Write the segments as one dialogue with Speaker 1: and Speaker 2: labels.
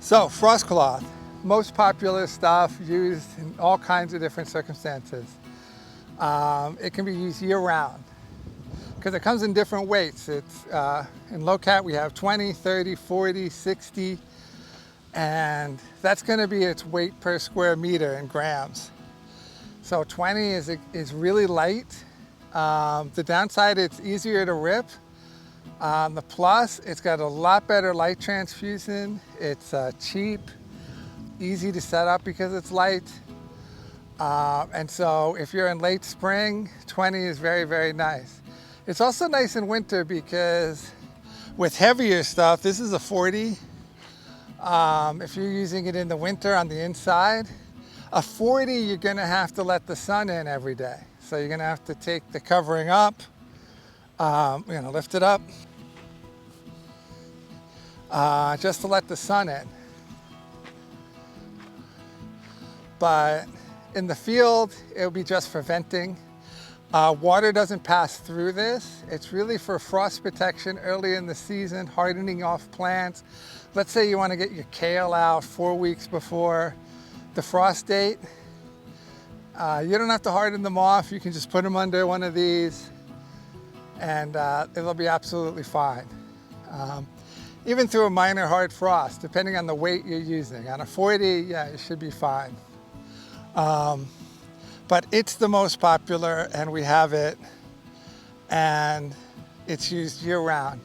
Speaker 1: So frost cloth, most popular stuff used in all kinds of different circumstances. It can be used year round because it comes in different weights. It's in LowCat we have 20, 30, 40, 60, and that's going to be its weight per square meter in grams. So 20 is really light. The downside, it's easier to rip. The plus, it's got a lot better light transfusion. It's cheap, easy to set up because it's light. And so if you're in late spring, 20 is very, very nice. It's also nice in winter because with heavier stuff, this is a 40. If you're using it in the winter on the inside, a 40, you're gonna have to let the sun in every day. So you're gonna have to take the covering up, you're gonna lift it up, just to let the sun in. But in the field, it'll be just for venting. Water doesn't pass through this. It's really for frost protection early in the season, hardening off plants. Let's say you want to get your kale out 4 weeks before the frost date. You don't have to harden them off. You can just put them under one of these and it'll be absolutely fine. Even through a minor hard frost, depending on the weight you're using. On a 40, yeah, it should be fine. But it's the most popular and we have it, and it's used year round.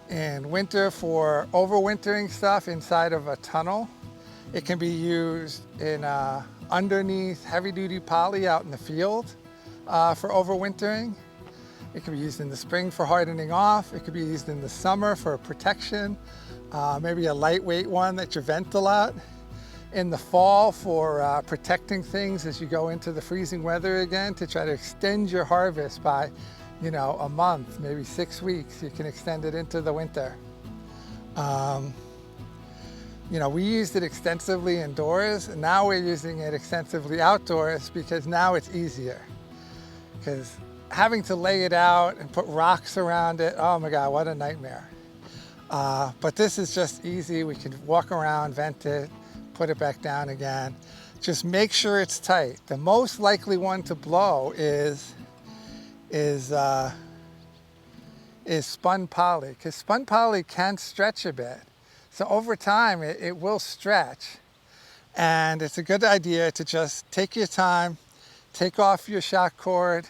Speaker 1: In winter for overwintering stuff inside of a tunnel. It can be used in underneath heavy duty poly out in the field for overwintering. It can be used in the spring for hardening off. It could be used in the summer for protection, maybe a lightweight one that you vent a lot. In the fall for protecting things as you go into the freezing weather again, to try to extend your harvest by, you know, a month, maybe 6 weeks. You can extend it into the winter. You know, we used it extensively indoors, and now we're using it extensively outdoors because now it's easier. Because having to lay it out and put rocks around it, oh my God, what a nightmare. But this is just easy. We can walk around, vent it, put it back down again. Just make sure it's tight. The most likely one to blow is spun poly, because spun poly can stretch a bit. So over time, it will stretch. And it's a good idea to just take your time, take off your shock cord.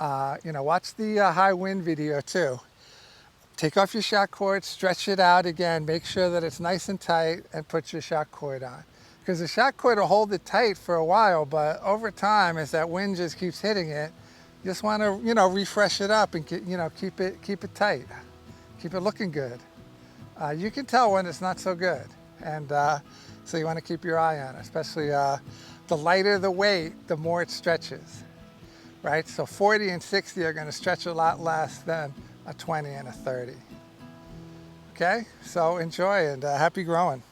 Speaker 1: You know, watch the high wind video too. Take off your shock cord, stretch it out again, make sure that it's nice and tight, and put your shock cord on. Because the shock cord will hold it tight for a while, but over time, as that wind just keeps hitting it, you just want to, you know, refresh it up and get, you know, keep it tight, keep it looking good. You can tell when it's not so good, and so you want to keep your eye on it. Especially the lighter the weight, the more it stretches, right? So 40 and 60 are going to stretch a lot less than a 20 and a 30. Okay, so enjoy and happy growing.